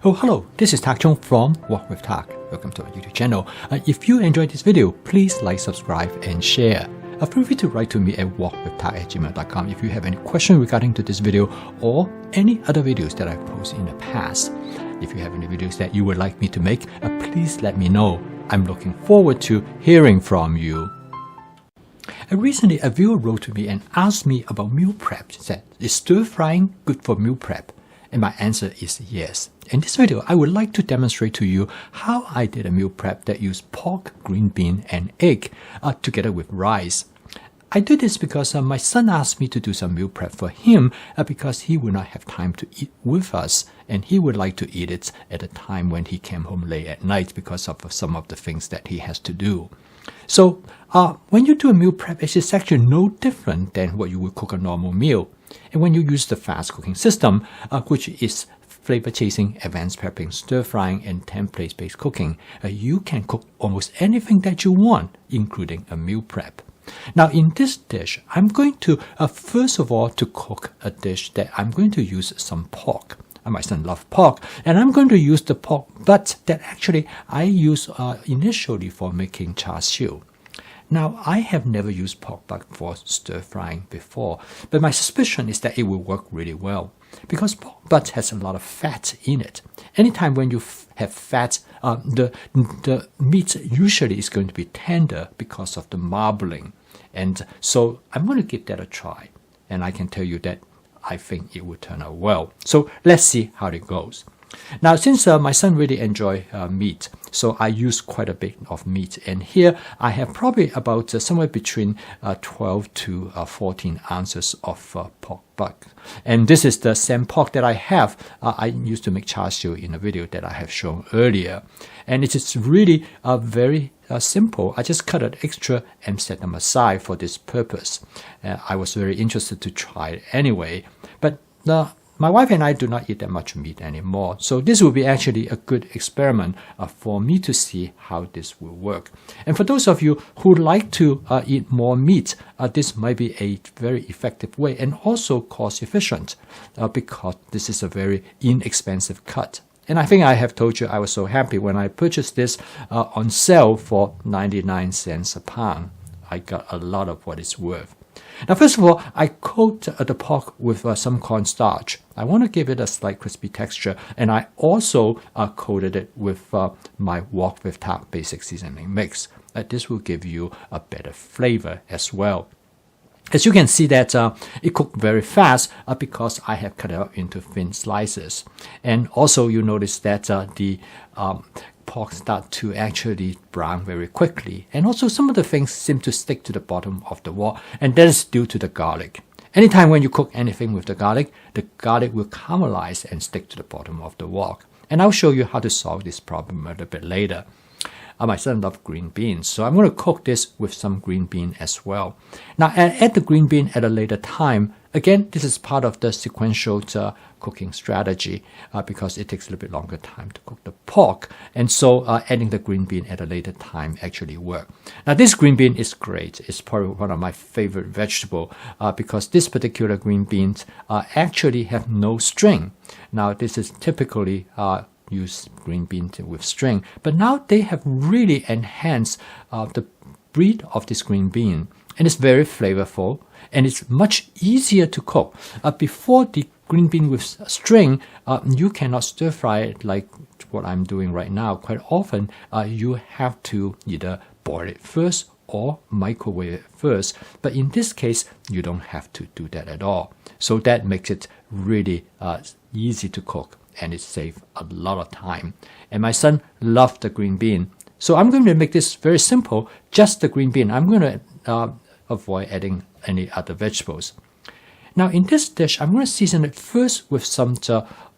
Oh, hello, this is Tak Chung from Walk with Tak. Welcome to our YouTube channel. If you enjoyed this video, please like, subscribe, and share. Feel free to write to me at walkwithtak@gmail.com if you have any question regarding to this video or any other videos that I've posted in the past. If you have any videos that you would like me to make, please let me know. I'm looking forward to hearing from you. Recently, a viewer wrote to me and asked me about meal prep. He said, is stir frying good for meal prep? And my answer is yes. In this video, I would like to demonstrate to you how I did a meal prep that used pork, green bean, and egg together with rice. I did this because my son asked me to do some meal prep for him because he would not have time to eat with us, and he would like to eat it at a time when he came home late at night because of some of the things that he has to do. So when you do a meal prep, it is actually no different than what you would cook a normal meal. And when you use the fast cooking system, which is flavor chasing, advanced prepping, stir frying, and template-based cooking, you can cook almost anything that you want, including a meal prep. Now in this dish, I'm going to, first of all, to cook a dish that I'm going to use some pork. My son loves pork, and I'm going to use the pork butt that actually I use initially for making char siu. Now, I have never used pork butt for stir frying before, but my suspicion is that it will work really well because pork butt has a lot of fat in it. Anytime when you have fat, the meat usually is going to be tender because of the marbling. And so I'm going to give that a try, and I can tell you that I think it will turn out well. So let's see how it goes. Now, since my son really enjoys meat, so I use quite a bit of meat. And here I have probably about somewhere between 12 to 14 ounces of pork butt. And this is the same pork that I have. I used to make char siu in a video that I have shown earlier. And it is really very simple. I just cut it extra and set them aside for this purpose. I was very interested to try it anyway. But my wife and I do not eat that much meat anymore, so this will be actually a good experiment for me to see how this will work. And for those of you who like to eat more meat, this might be a very effective way and also cost efficient because this is a very inexpensive cut. And I think I have told you I was so happy when I purchased this on sale for 99 cents a pound. I got a lot of what it's worth. Now, first of all, I coat the pork with some cornstarch. I want to give it a slight crispy texture, and I also coated it with my Walk with Tak basic seasoning mix. This will give you a better flavor as well. As you can see that it cooked very fast because I have cut it up into thin slices. And also you notice that the pork start to actually brown very quickly. And also some of the things seem to stick to the bottom of the wok, and that is due to the garlic. Anytime when you cook anything with the garlic will caramelize and stick to the bottom of the wok. And I'll show you how to solve this problem a little bit later. My son loves green beans, so I'm going to cook this with some green bean as well. Now, add the green bean at a later time. Again, this is part of the sequential cooking strategy because it takes a little bit longer time to cook the pork. And so adding the green bean at a later time actually works. Now, this green bean is great. It's probably one of my favorite vegetables because this particular green beans actually have no string. Now, this is typically use green beans with string, but now they have really enhanced the breed of this green bean, and it's very flavorful and it's much easier to cook. Before the green bean with string, you cannot stir fry it like what I'm doing right now. Quite often you have to either boil it first or microwave it first, but in this case you don't have to do that at all. So that makes it really easy to cook, and it saves a lot of time. And my son loved the green bean. So I'm going to make this very simple, just the green bean. I'm going to avoid adding any other vegetables. Now in this dish, I'm going to season it first with some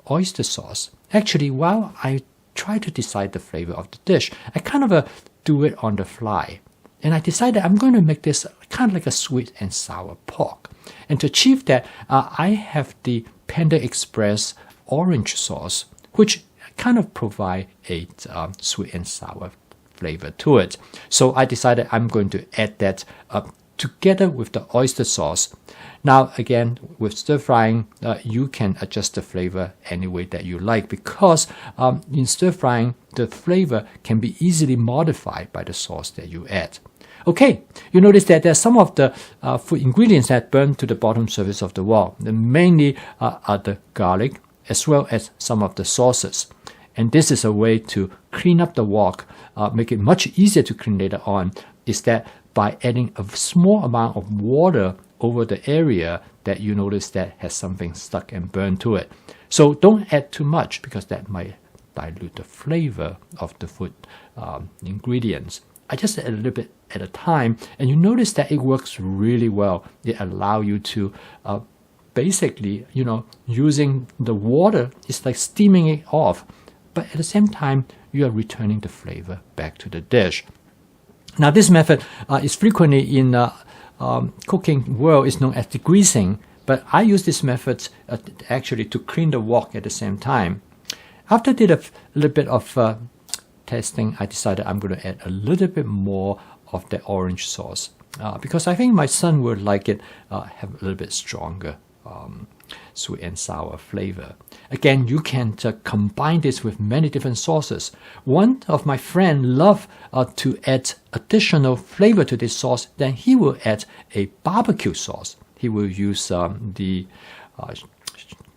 oyster sauce. Actually, while I try to decide the flavor of the dish, I kind of do it on the fly. And I decided I'm going to make this kind of like a sweet and sour pork. And to achieve that, I have the Panda Express orange sauce, which kind of provide a sweet and sour flavor to it. So I decided I'm going to add that together with the oyster sauce. Now again, with stir frying, you can adjust the flavor any way that you like, because in stir frying, the flavor can be easily modified by the sauce that you add. Okay, you notice that there are some of the food ingredients that burn to the bottom surface of the wok. Mainly are the garlic, as well as some of the sauces. And this is a way to clean up the wok, make it much easier to clean later on, is that by adding a small amount of water over the area that you notice that has something stuck and burned to it. So don't add too much, because that might dilute the flavor of the food ingredients. I just add a little bit at a time, and you notice that it works really well. It allows you to basically, using the water, it's like steaming it off, but at the same time, you are returning the flavor back to the dish. Now, this method is frequently in cooking world is known as degreasing, but I use this method actually to clean the wok at the same time. After I did a little bit of testing, I decided I'm going to add a little bit more of the orange sauce because I think my son would like it have a little bit stronger sweet and sour flavor. Again, you can combine this with many different sauces. One of my friends loves to add additional flavor to this sauce. Then he will add a barbecue sauce. He will use the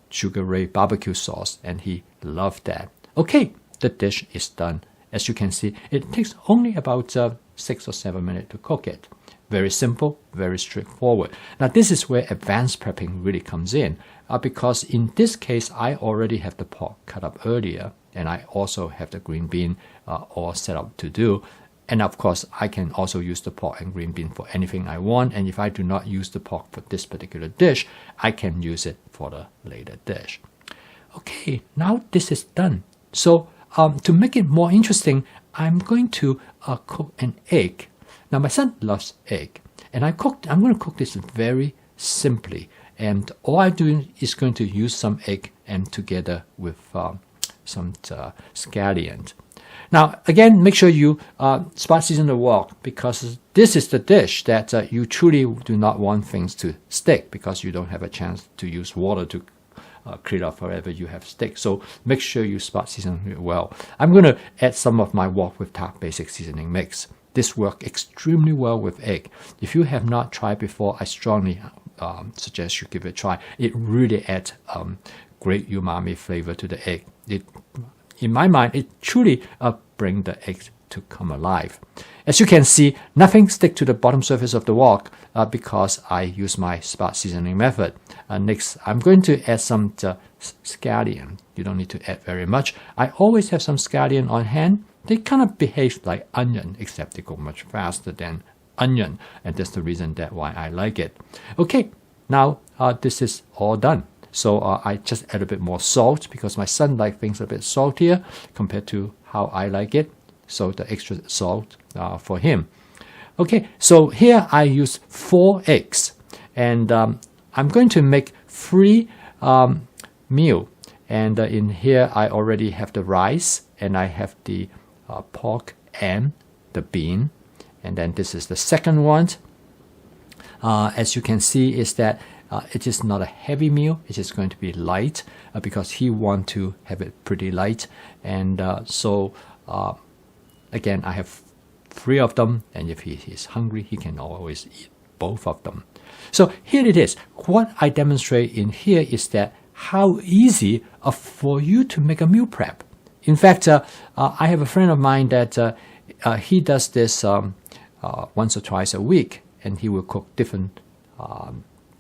Sugar Ray barbecue sauce, and he loved that. Okay, the dish is done. As you can see, it takes only about 6 or 7 minutes to cook it. Very simple, very straightforward. Now, this is where advanced prepping really comes in, because in this case, I already have the pork cut up earlier, and I also have the green bean all set up to do. And of course, I can also use the pork and green bean for anything I want. And if I do not use the pork for this particular dish, I can use it for the later dish. Okay, now this is done. So to make it more interesting, I'm going to cook an egg. Now, my son loves egg, and I'm going to cook this very simply. And all I'm doing is going to use some egg and together with some scallion. Now, again, make sure you spot season the wok, because this is the dish that you truly do not want things to stick, because you don't have a chance to use water to clean off wherever you have stick. So make sure you spot season it well. I'm going to add some of my Wok with Tak basic seasoning mix. This works extremely well with egg. If you have not tried before, I strongly suggest you give it a try. It really adds great umami flavor to the egg. In my mind, it truly brings the egg to come alive. As you can see, nothing sticks to the bottom surface of the wok because I use my spot seasoning method. Next, I'm going to add some scallion. You don't need to add very much. I always have some scallion on hand. They kind of behave like onion, except they go much faster than onion, and that's the reason why I like it. Okay, now this is all done. So I just add a bit more salt, because my son likes things a bit saltier compared to how I like it. So the extra salt for him. Okay, so here I use 4 eggs, and I'm going to make 3 meal. And in here I already have the rice, and I have the pork and the bean, and then this is the second one. As you can see, is that it is not a heavy meal. It is going to be light because he wants to have it pretty light, and so again, I have 3 of them, and if he is hungry, he can always eat both of them. So here it is. What I demonstrate in here is that how easy for you to make a meal prep. In fact, I have a friend of mine that he does this once or twice a week, and he will cook different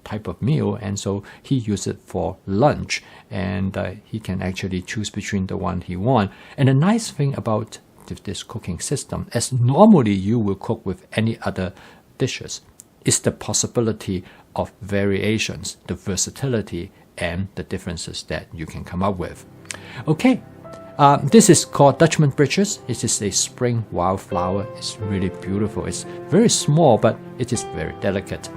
type of meal, and so he uses it for lunch, and he can actually choose between the one he wants. And the nice thing about this cooking system, as normally you will cook with any other dishes, is the possibility of variations, the versatility, and the differences that you can come up with. Okay. This is called Dutchman britches. It is a spring wildflower. It's really beautiful. It's very small, but it is very delicate.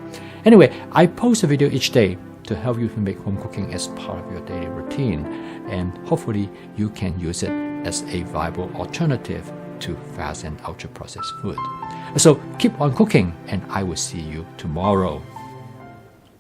Anyway, I post a video each day to help you to make home cooking as part of your daily routine, and hopefully you can use it as a viable alternative to fast and ultra-processed food. So keep on cooking, and I will see you tomorrow.